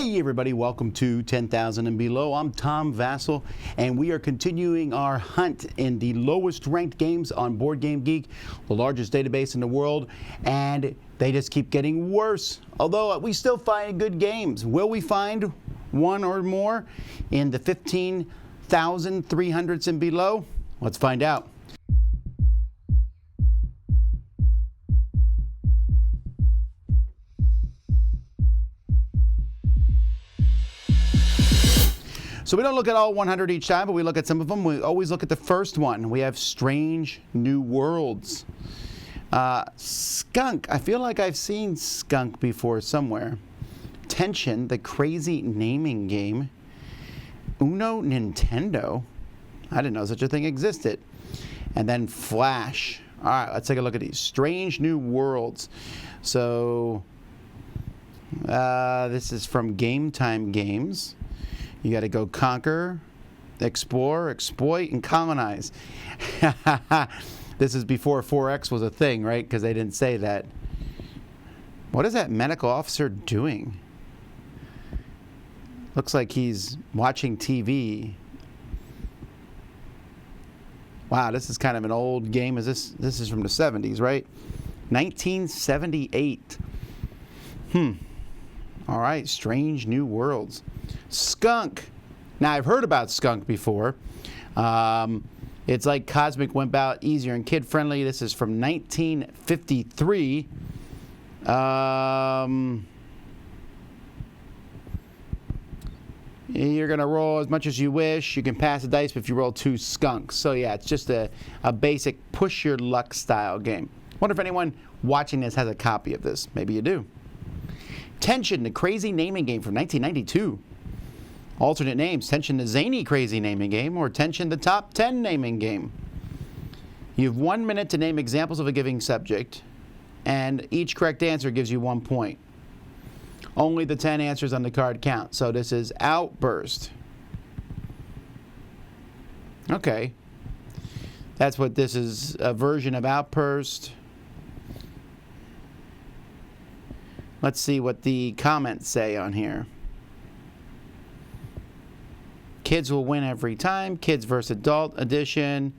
Hey everybody, welcome to 10,000 and Below. I'm Tom Vassell, and we are continuing our hunt in the lowest ranked games on Board Game Geek, the largest database in the world, and they just keep getting worse. Although we still find good games. Will we find one or more in the 15,300s and below? Let's find out. So we don't look at all 100 each time, but we look at some of them. We always look at the first one. We have Strange New Worlds. Skunk. I feel like I've seen Skunk before somewhere. Tension, the crazy naming game. Uno Nintendo. I didn't know such a thing existed. And then Flash. All right, let's take a look at these. Strange New Worlds. So this is from Game Time Games. You got to go conquer, explore, exploit, and colonize. This is before 4X was a thing, right? Because they didn't say that. What is that medical officer doing? Looks like he's watching TV. Wow, this is kind of an old game. This is from the 70s, right? 1978. All right, Strange New Worlds. Skunk. Now, I've heard about Skunk before. It's like Cosmic Wipeout, easier and kid-friendly. This is from 1953. You're going to roll as much as you wish. You can pass the dice if you roll 2 skunks. So, yeah, it's just a basic push-your-luck style game. Wonder if anyone watching this has a copy of this. Maybe you do. Tension, the crazy naming game from 1992. Alternate names, Tension the zany crazy naming game, or Tension the top 10 naming game. You have 1 minute to name examples of a given subject, and each correct answer gives you 1 point. Only the 10 answers on the card count. So this is Outburst. Okay. That's what this is, a version of Outburst. Let's see what the comments say on here. Kids will win every time. Kids versus Adult edition.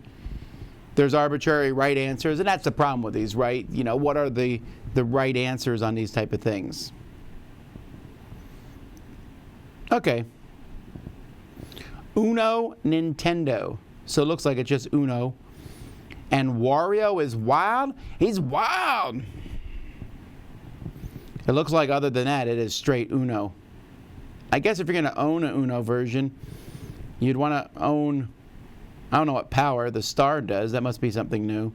There's arbitrary right answers, and that's the problem with these, right? You know, what are the right answers on these type of things? Okay. Uno Nintendo. So it looks like it's just Uno. And Wario is wild? He's wild! It looks like other than that, it is straight Uno. I guess if you're going to own an Uno version, you'd want to own, I don't know what power the star does. That must be something new.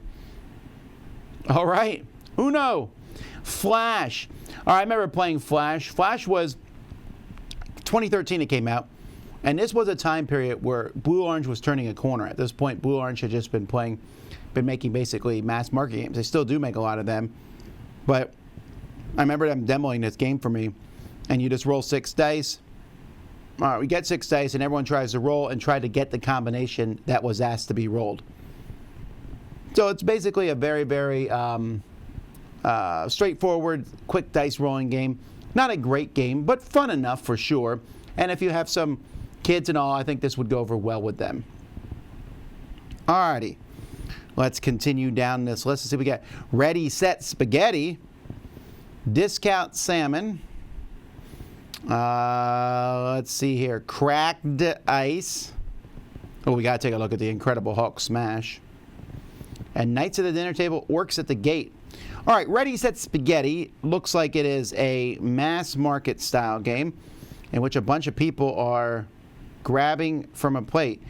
All right. Uno. Flash. All right, I remember playing Flash. Flash was 2013 it came out. And this was a time period where Blue Orange was turning a corner. At this point, Blue Orange had just been making basically mass market games. They still do make a lot of them. But I remember them demoing this game for me. And you just roll 6 dice. All right, we get 6 dice, and everyone tries to roll and try to get the combination that was asked to be rolled. So it's basically a very, very straightforward, quick dice rolling game. Not a great game, but fun enough for sure. And if you have some kids and all, I think this would go over well with them. All righty. Let's continue down this list. Let's see, we got Ready, Set, Spaghetti, Discount Salmon. Let's see here. Cracked Ice. Oh, we got to take a look at the Incredible Hulk Smash. And Knights of the Dinner Table, Orcs at the Gate. All right, Ready, Set, Spaghetti looks like it is a mass market style game in which a bunch of people are grabbing from a plate.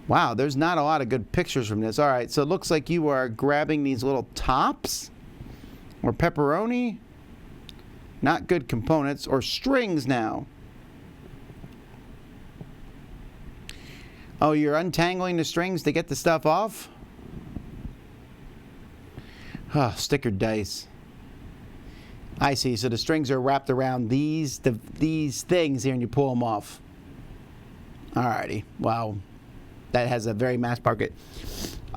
Wow, there's not a lot of good pictures from this. All right, so it looks like you are grabbing these little tops or pepperoni. Not good components, or strings now. Oh, you're untangling the strings to get the stuff off? Oh, sticker dice. I see, so the strings are wrapped around these things here and you pull them off. Alrighty, wow. That has a very mass market.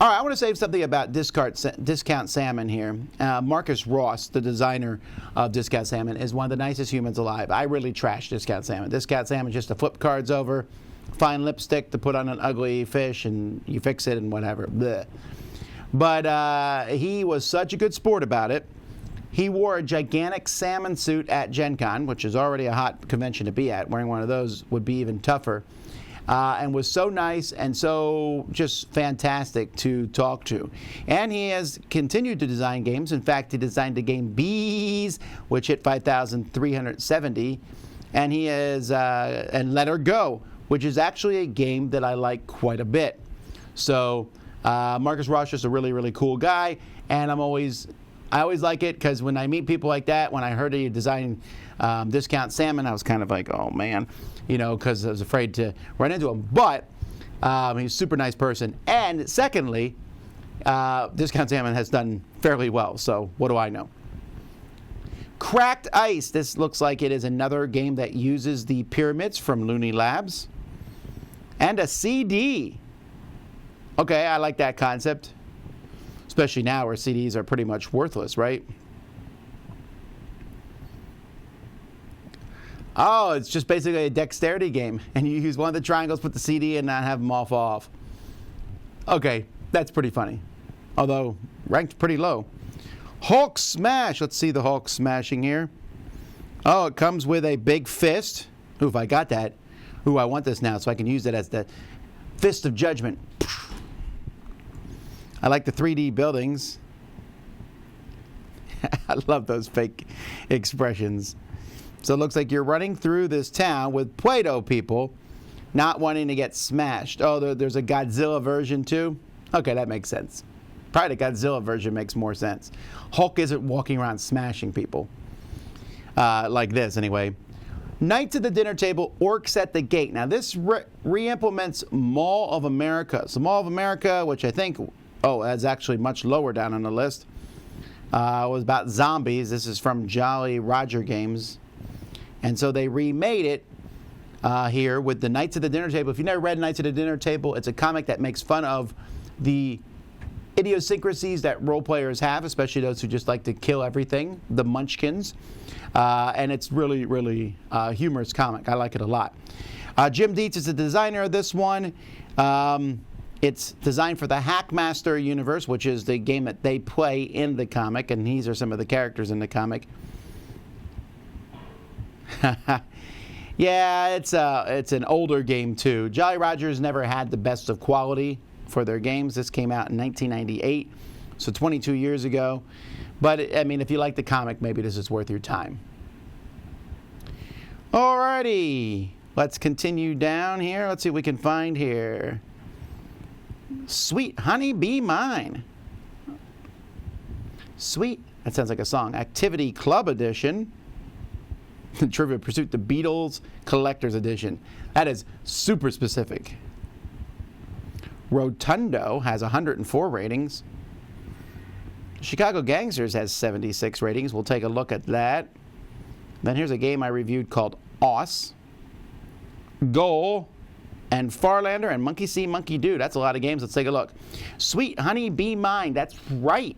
All right, I want to say something about Discount Salmon here. Marcus Ross, the designer of Discount Salmon, is one of the nicest humans alive. I really trash Discount Salmon. Discount Salmon is just to flip cards over, find lipstick to put on an ugly fish, and you fix it and whatever. Blech. But he was such a good sport about it. He wore a gigantic salmon suit at Gen Con, which is already a hot convention to be at. Wearing one of those would be even tougher. And was so nice and so just fantastic to talk to. And he has continued to design games. In fact, he designed the game Bees, which hit 5,370. And he has, and Let Her Go, which is actually a game that I like quite a bit. So Marcus Ross is a really, really cool guy. And I always like it because when I meet people like that, when I heard he designed Discount Salmon, I was kind of like, oh man, you know, because I was afraid to run into him. But he's a super nice person. And secondly, Discount Salmon has done fairly well. So what do I know? Cracked Ice. This looks like it is another game that uses the pyramids from Looney Labs. And a CD. Okay, I like that concept. Especially now where CDs are pretty much worthless, right? Oh, it's just basically a dexterity game. And you use one of the triangles, put the CD in, and not have them all fall off. Okay, that's pretty funny. Although, ranked pretty low. Hulk Smash. Let's see the Hulk smashing here. Oh, it comes with a big fist. Ooh, if I got that. Ooh, I want this now so I can use it as the Fist of Judgment. I like the 3D buildings. I love those fake expressions. So it looks like you're running through this town with Play-Doh people not wanting to get smashed. Oh, there's a Godzilla version too? Okay, that makes sense. Probably the Godzilla version makes more sense. Hulk isn't walking around smashing people. Like this, anyway. Knights at the Dinner Table, Orcs at the Gate. Now, this re-implements Mall of America. So Mall of America, which I think... Oh, that's actually much lower down on the list. Was about zombies. This is from Jolly Roger Games. And so they remade it here with the Knights at the Dinner Table. If you've never read Knights at the Dinner Table, it's a comic that makes fun of the idiosyncrasies that role players have, especially those who just like to kill everything, the munchkins. And it's really, really humorous comic. I like it a lot. Jim Dietz is the designer of this one. It's designed for the Hackmaster universe, which is the game that they play in the comic, and these are some of the characters in the comic. Yeah, it's an older game too. Jolly Rogers never had the best of quality for their games. This came out in 1998, so 22 years ago. But I mean, if you like the comic, maybe this is worth your time. Alrighty, let's continue down here. Let's see what we can find here. Sweet Honey Be Mine. Sweet, that sounds like a song. Activity Club Edition. Trivia Pursuit, the Beatles Collector's Edition. That is super specific. Rotundo has 104 ratings. Chicago Gangsters has 76 ratings. We'll take a look at that. Then here's a game I reviewed called Oss. Goal. And Farlander and Monkey See, Monkey Do. That's a lot of games. Let's take a look. Sweet Honey Be Mine. That's right.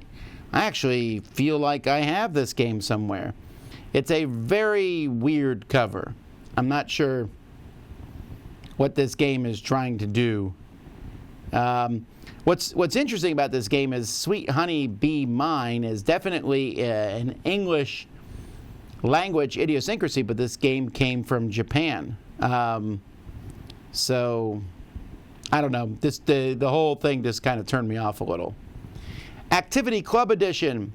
I actually feel like I have this game somewhere. It's a very weird cover. I'm not sure what this game is trying to do. What's interesting about this game is Sweet Honey Be Mine is definitely an English language idiosyncrasy, but this game came from Japan. So, I don't know. The whole thing just kind of turned me off a little. Activity Club Edition.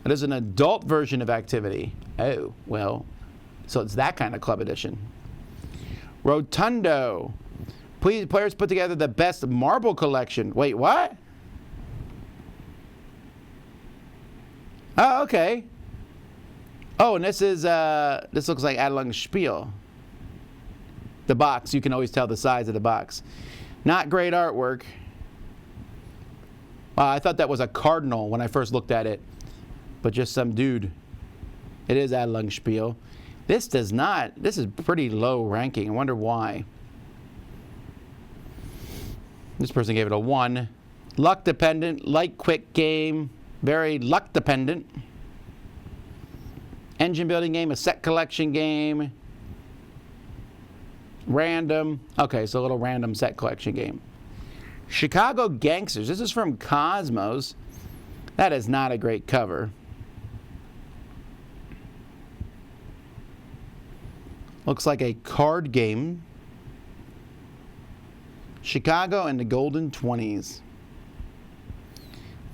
It is an adult version of Activity. Oh, well, so it's that kind of Club Edition. Rotundo. Players put together the best marble collection. Wait, what? Oh, okay. Oh, and this looks like Adlung Spiel. The box, you can always tell the size of the box. Not great artwork. I thought that was a cardinal when I first looked at it, but just some dude. It is Adlung Spiel. This is pretty low ranking. I wonder why. This person gave it a 1. Luck dependent, light quick game, very luck dependent. Engine building game, a set collection game. Random. Okay, so a little random set collection game. Chicago Gangsters. This is from Cosmos. That is not a great cover. Looks like a card game. Chicago and the Golden 20s.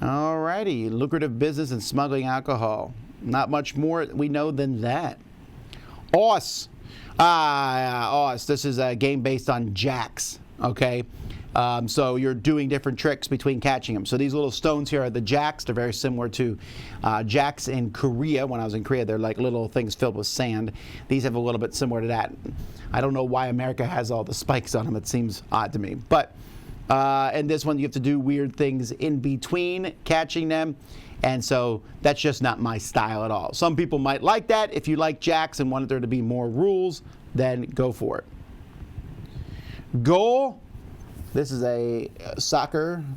Alrighty, lucrative business and smuggling alcohol. Not much more we know than that. Oss. Oss. This is a game based on jacks. Okay. So you're doing different tricks between catching them. So these little stones here are the jacks. They're very similar to jacks in Korea. When I was in Korea, they're like little things filled with sand. These have a little bit similar to that. I don't know why America has all the spikes on them. It seems odd to me. But in this one, you have to do weird things in between catching them. And so that's just not my style at all. Some people might like that. If you like jacks and want there to be more rules, then go for it. Goal. This is a soccer /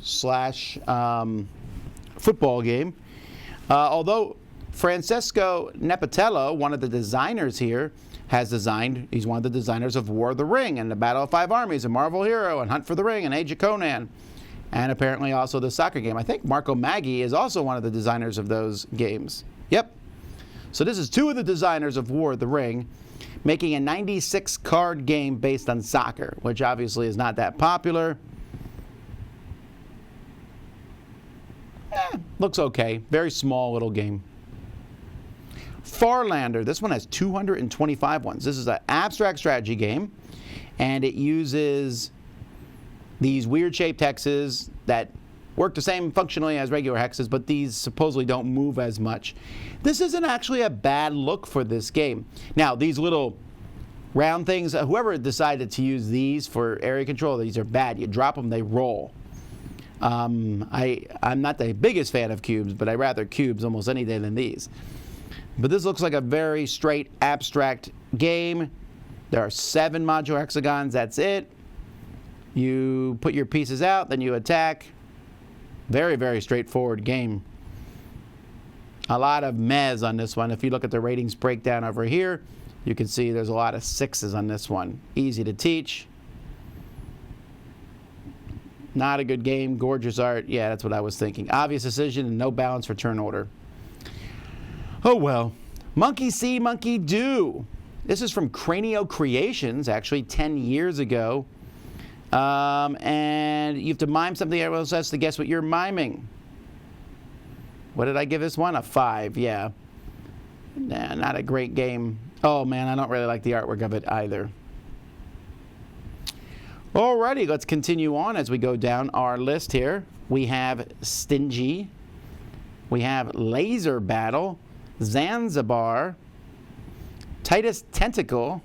football game. Although Francesco Nepatello, one of the designers here, he's one of the designers of War of the Ring and the Battle of Five Armies and Marvel Hero and Hunt for the Ring and Age of Conan. And apparently also the soccer game. I think Marco Maggi is also one of the designers of those games. Yep. So this is two of the designers of War of the Ring making a 96 card game based on soccer, which obviously is not that popular. Looks okay. Very small little game. Farlander. This one has 225 ones. This is an abstract strategy game, and it uses these weird shaped hexes that work the same functionally as regular hexes, but these supposedly don't move as much. This isn't actually a bad look for this game. Now, these little round things, whoever decided to use these for area control, these are bad. You drop them, they roll. I'm not the biggest fan of cubes, but I rather cubes almost any day than these. But this looks like a very straight abstract game. There are 7 modular hexagons, that's it. You put your pieces out, then you attack. Very, very straightforward game. A lot of mehs on this one. If you look at the ratings breakdown over here, you can see there's a lot of 6s on this one. Easy to teach. Not a good game. Gorgeous art. Yeah, that's what I was thinking. Obvious decision and no balance for turn order. Oh well. Monkey See, Monkey Do. This is from Cranio Creations, actually 10 years ago. And you have to mime something everyone else has to guess what you're miming. What did I give this one? A 5, yeah. Nah, not a great game. Oh man, I don't really like the artwork of it either. Alrighty, let's continue on as we go down our list here. We have Stingy. We have Laser Battle. Zanzibar. Titus Tentacle.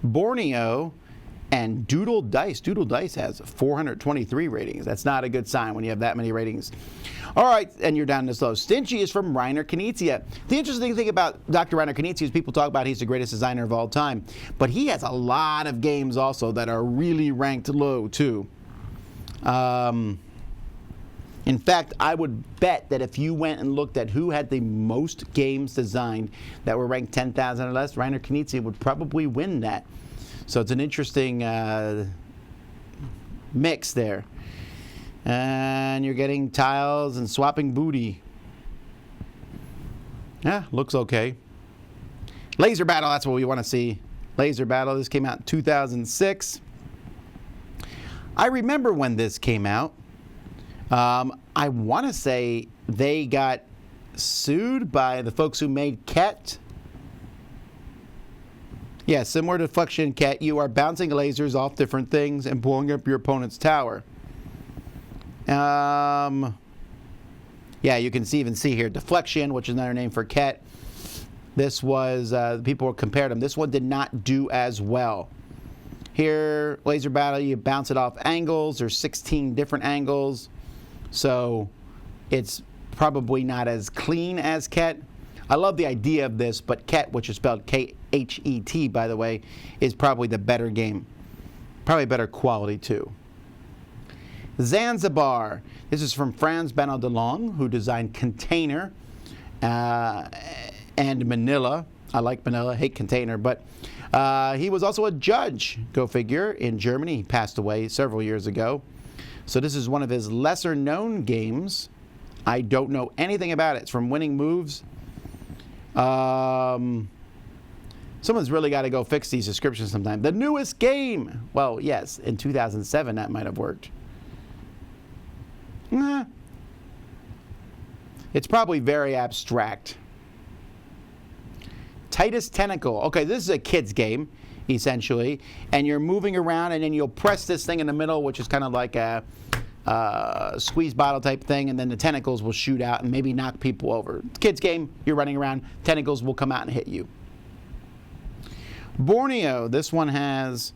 Borneo, and Doodle Dice. Doodle Dice has 423 ratings. That's not a good sign when you have that many ratings. All right, and you're down this low. Stingy is from Reiner Knizia. The interesting thing about Dr. Reiner Knizia is people talk about he's the greatest designer of all time, but he has a lot of games also that are really ranked low too. In fact, I would bet that if you went and looked at who had the most games designed that were ranked 10,000 or less, Reiner Knizia would probably win that. So it's an interesting mix there. And you're getting tiles and swapping booty. Yeah, looks okay. Laser Battle, that's what we want to see. Laser Battle, this came out in 2006. I remember when this came out. I want to say they got sued by the folks who made Ket. Yeah, similar to Deflection Ket, you are bouncing lasers off different things and blowing up your opponent's tower. Yeah, you can even see here Deflection, which is another name for Ket. This was, people compared them. This one did not do as well. Here, Laser Battle, you bounce it off angles. There's 16 different angles. So it's probably not as clean as Ket. I love the idea of this, but Ket, which is spelled K-H-E-T, by the way, is probably the better game. Probably better quality, too. Zanzibar. This is from Franz Beno de Long, who designed Container and Manila. I like Manila, hate Container, but he was also a judge, go figure, in Germany. He passed away several years ago. So this is one of his lesser-known games. I don't know anything about it. It's from Winning Moves. Someone's really got to go fix these descriptions sometime. The newest game. Well, yes, in 2007 that might have worked. It's probably very abstract. Titus Tentacle. Okay, this is a kid's game, essentially. And you're moving around, and then you'll press this thing in the middle, which is kind of like a squeeze bottle type thing, and then the tentacles will shoot out and maybe knock people over. Kids game, you're running around, tentacles will come out and hit you. Borneo, this one's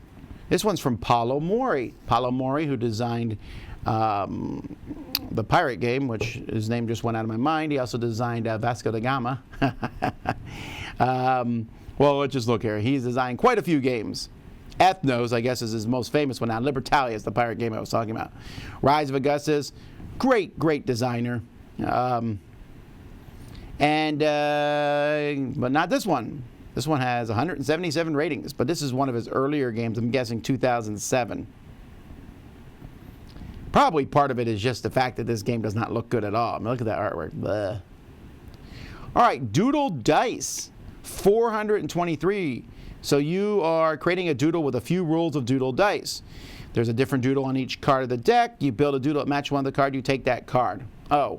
from Paulo Mori. Paulo Mori, who designed the pirate game, which his name just went out of my mind. He also designed Vasco da Gama. Well, let's just look here. He's designed quite a few games. Ethnos, I guess, is his most famous one now. Libertalia is the pirate game I was talking about. Rise of Augustus, great designer. But not this one. This one has 177 ratings, but this is one of his earlier games. I'm guessing 2007. Probably part of it is just the fact that this game does not look good at all. I mean, look at that artwork. Bleh. All right, Doodle Dice, 423. So you are creating a doodle with a few rules of Doodle Dice. There's a different doodle on each card of the deck. You build a doodle that matches one of the cards. You take that card. Oh,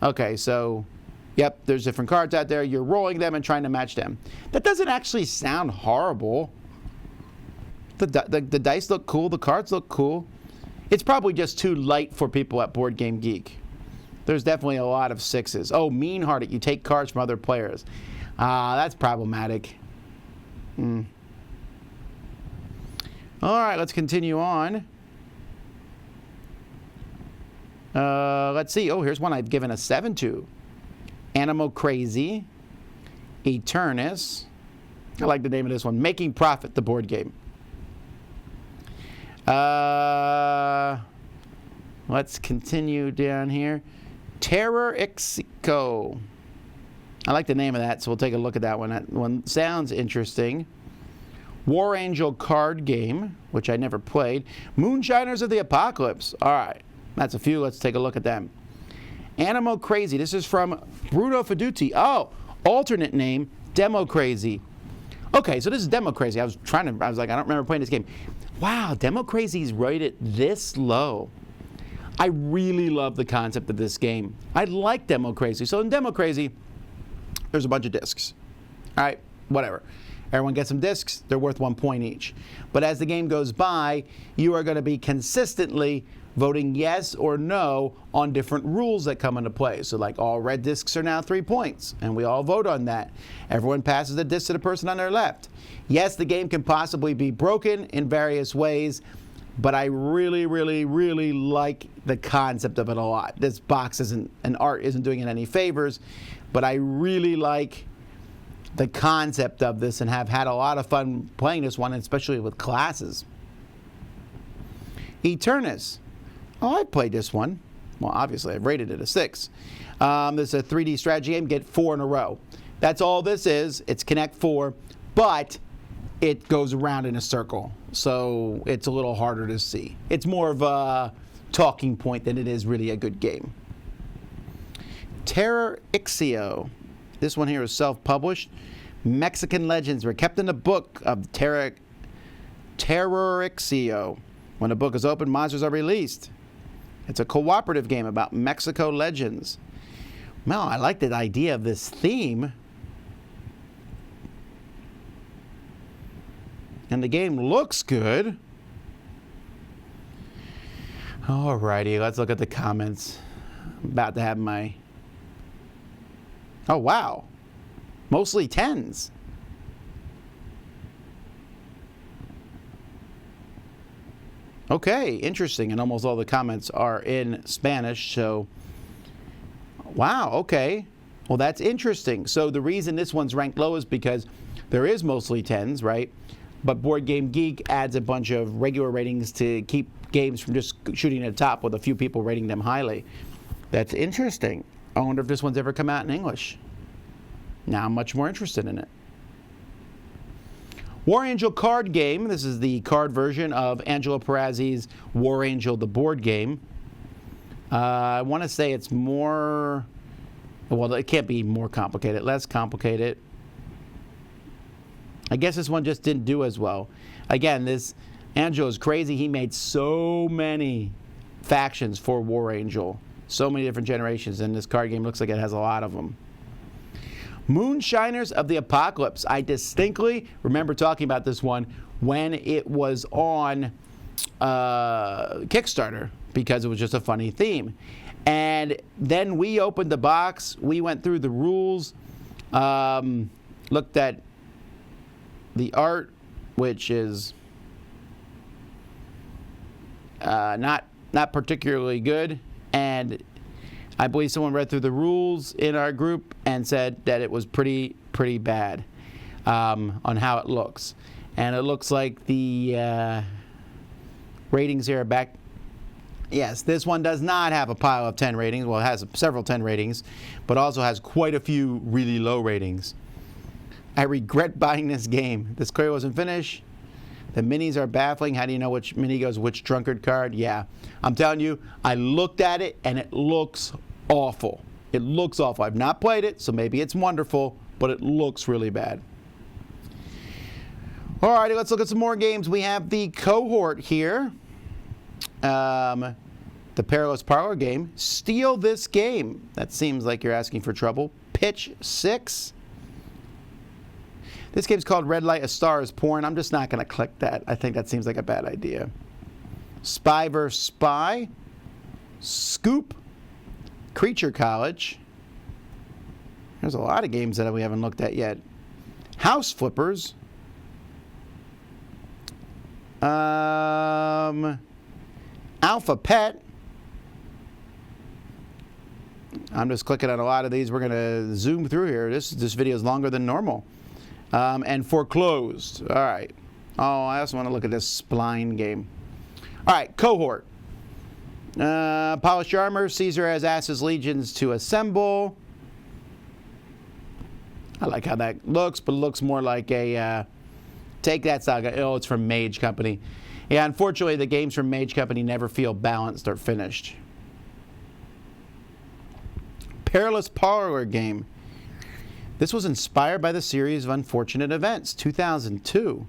okay. So, yep, there's different cards out there. You're rolling them and trying to match them. That doesn't actually sound horrible. The dice look cool. The cards look cool. It's probably just too light for people at Board Game Geek. There's definitely a lot of sixes. Oh, Mean-Hearted. You take cards from other players. That's problematic. All right, let's continue on. Let's see. Oh, here's one I've given a 7 to. Animal Crazy. Eternus. I like the name of this one. Making Profit, the board game. Let's continue down here. Terror Ixico. I like the name of that, so we'll take a look at that one. That one sounds interesting. War Angel card game, which I never played. Moonshiners of the Apocalypse. All right, that's a few. Let's take a look at them. Animal Crazy. This is from Bruno Feduti. Oh, alternate name, Demo Crazy. Okay, so this is Demo Crazy. I was like, I don't remember playing this game. Wow, Demo Crazy's rated this low. I really love the concept of this game. I like Demo Crazy. So in Demo Crazy, there's a bunch of discs. All right, whatever. Everyone gets some discs. They're worth 1 point each. But as the game goes by, you are going to be consistently voting yes or no on different rules that come into play. So like all red discs are now 3 points, and we all vote on that. Everyone passes the disc to the person on their left. Yes, the game can possibly be broken in various ways, but I really, really, really like the concept of it a lot. This box isn't, and art isn't doing it any favors, but I really like the concept of this and have had a lot of fun playing this one, especially with classes. Eternus. Oh, I played this one. Well, obviously, I've rated it a 6. This is a 3D strategy game. Get 4 in a row. That's all this is. It's Connect 4, but it goes around in a circle, so it's a little harder to see. It's more of a talking point than it is really a good game. Terror Ixio. This one here is self-published. Mexican legends were kept in the book of Terror Ixio. When the book is opened, monsters are released. It's a cooperative game about Mexico legends. Well, I like the idea of this theme. And the game looks good. Alrighty, let's look at the comments. I'm about to have my... Oh, wow. Mostly 10s. Okay, interesting. And almost all the comments are in Spanish, so... Wow, okay. Well, that's interesting. So the reason this one's ranked low is because there is mostly 10s, right? but Board Game Geek adds a bunch of regular ratings to keep games from just shooting at the top with a few people rating them highly. That's interesting. I wonder if this one's ever come out in English. Now I'm much more interested in it. War Angel card game. This is the card version of Angelo Perazzi's War Angel, the board game. I want to say it's more, well, it can't be more complicated, less complicated. I guess this one just didn't do as well. Again, this Angelo is crazy. He made so many factions for War Angel, so many different generations, and this card game looks like it has a lot of them. Moonshiners of the Apocalypse. I distinctly remember talking about this one when it was on Kickstarter because it was just a funny theme. And then we opened the box, we went through the rules, looked at the art, which is not particularly good, and I believe someone read through the rules in our group and said that it was pretty bad on how it looks. And it looks like the ratings here are back. Yes, this one does not have a pile of 10 ratings. Well, it has several 10 ratings, but also has quite a few really low ratings. I regret buying this game. This clearly wasn't finished. The minis are baffling. How do you know which mini goes which drunkard card? Yeah, I'm telling you, I looked at it and it looks awful. It looks awful. I've not played it, so maybe it's wonderful, but it looks really bad. Alrighty, let's look at some more games. We have the Cohort here. The Perilous Parlor game. Steal This Game. That seems like you're asking for trouble. Pitch 6. This game's called Red Light, A Star Is Porn. I'm just not going to click that. I think that seems like a bad idea. Spy vs. Spy. Scoop. Creature College. There's a lot of games that we haven't looked at yet. House Flippers. Alpha Pet. I'm just clicking on a lot of these. We're going to zoom through here. This video is longer than normal. And Foreclosed. All right. Oh, I also want to look at this Spline game. All right, Cohort. Polish Armor. Caesar has asked his legions to assemble. I like how that looks, but it looks more like a Take That Saga. Oh, it's from Mage Company. Yeah, unfortunately, the games from Mage Company never feel balanced or finished. Perilous Parlor game. This was inspired by the series of Unfortunate Events, 2002.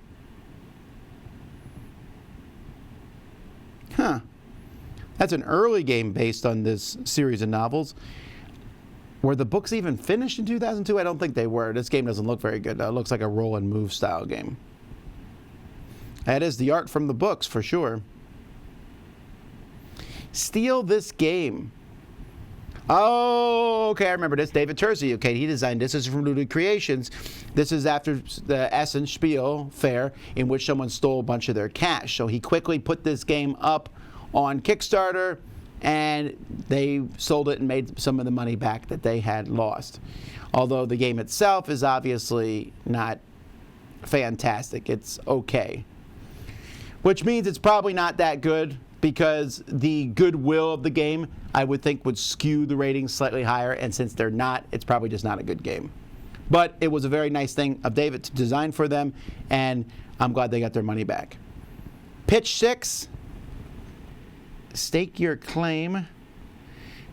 Huh. That's an early game based on this series of novels. Were the books even finished in 2002? I don't think they were. This game doesn't look very good. It looks like a roll and move style game. That is the art from the books, for sure. Steal This Game. Oh, okay, I remember this. David Terzi, okay, he designed this. This is from Looted Creations. This is after the Essen Spiel fair in which someone stole a bunch of their cash. So he quickly put this game up on Kickstarter, and they sold it and made some of the money back that they had lost. Although the game itself is obviously not fantastic. It's okay. Which means it's probably not that good, because the goodwill of the game, I would think, would skew the ratings slightly higher, and since they're not, it's probably just not a good game. But it was a very nice thing of David to design for them, and I'm glad they got their money back. Pitch 6, Stake Your Claim.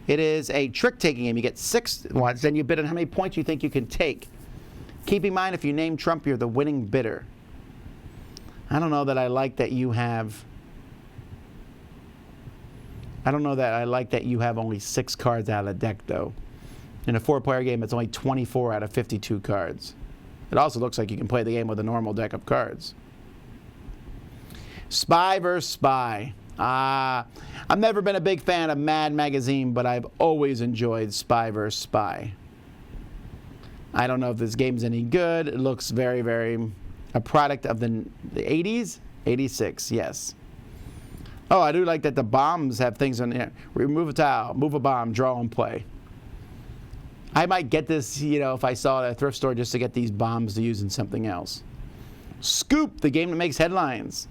It is a trick-taking game. You get 6 ones, then you bid on how many points you think you can take. Keep in mind, if you name Trump, you're the winning bidder. I don't know that I like that you have... I don't know that I like that you have only 6 cards out of the deck, though. In a 4-player game, it's only 24 out of 52 cards. It also looks like you can play the game with a normal deck of cards. Spy vs. Spy. I've never been a big fan of Mad Magazine, but I've always enjoyed Spy vs. Spy. I don't know if this game's any good. It looks very, very... a product of the 80s? 86, yes. Oh, I do like that the bombs have things on there. Remove a tile, move a bomb, draw and play. I might get this, if I saw it at a thrift store just to get these bombs to use in something else. Scoop, the game that makes headlines.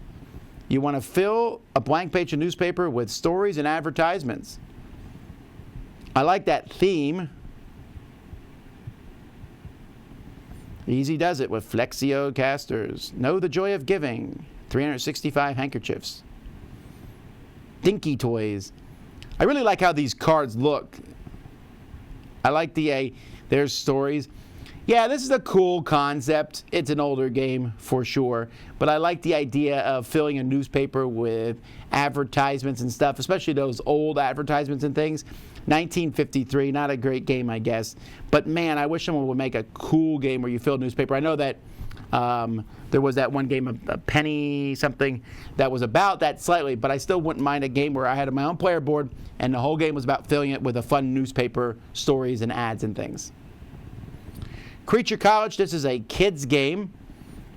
You want to fill a blank page of newspaper with stories and advertisements. I like that theme. Easy does it with Flexio casters. Know the joy of giving. 365 handkerchiefs. Dinky toys. I really like how these cards look. I like there's stories. Yeah, this is a cool concept. It's an older game for sure, but I like the idea of filling a newspaper with advertisements and stuff, especially those old advertisements and things. 1953, not a great game, I guess. But man, I wish someone would make a cool game where you fill a newspaper. I know that there was that one game, a penny something, that was about that slightly, but I still wouldn't mind a game where I had my own player board and the whole game was about filling it with a fun newspaper, stories and ads and things. Creature College, this is a kids game.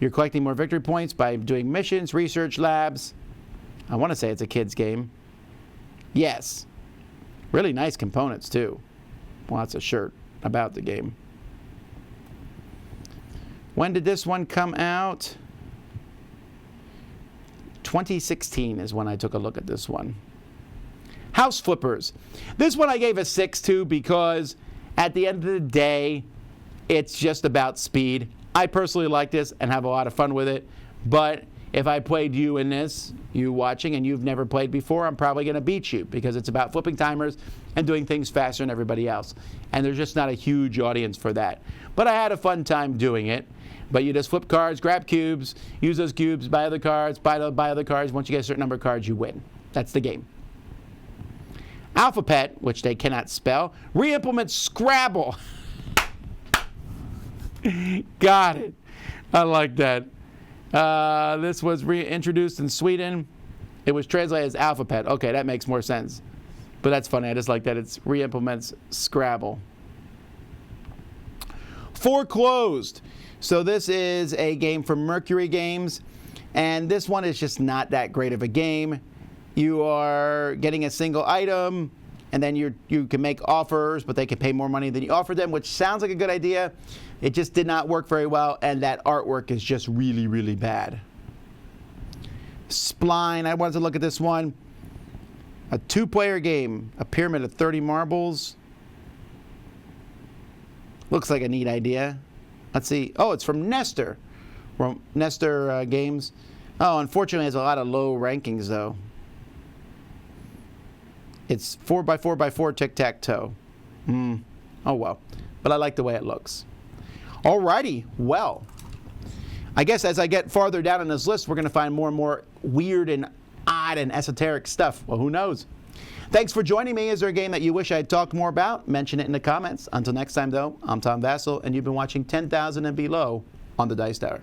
You're collecting more victory points by doing missions, research labs. I want to say it's a kids game. Yes. Really nice components too. Lots of shirt about the game. When did this one come out? 2016 is when I took a look at this one. House Flippers. This one I gave a 6 to because at the end of the day, it's just about speed. I personally like this and have a lot of fun with it, but if I played you in this, you watching, and you've never played before, I'm probably going to beat you because it's about flipping timers and doing things faster than everybody else. And there's just not a huge audience for that. But I had a fun time doing it. But you just flip cards, grab cubes, use those cubes, buy other cards, buy other cards. Once you get a certain number of cards, you win. That's the game. Alphabet, which they cannot spell, re-implements Scrabble. Got it. I like that. This was reintroduced in Sweden. It was translated as alphabet. Okay, that makes more sense. But that's funny. I just like that it's re-implements Scrabble. Foreclosed. So this is a game from Mercury Games, and this one is just not that great of a game. You are getting a single item, and then you can make offers, but they can pay more money than you offer them, which sounds like a good idea. It just did not work very well, and that artwork is just really, really bad. Spline, I wanted to look at this one. A 2-player game, a pyramid of 30 marbles. Looks like a neat idea. Let's see. Oh, it's from Nestor. Nestor Games. Oh, unfortunately, it has a lot of low rankings, though. It's 4x4x4 tic-tac-toe. Oh, well. But I like the way it looks. Alrighty. Well, I guess as I get farther down on this list, we're going to find more and more weird and odd and esoteric stuff. Well, who knows? Thanks for joining me. Is there a game that you wish I had talked more about? Mention it in the comments. Until next time, though, I'm Tom Vassell, and you've been watching 10,000 and Below on the Dice Tower.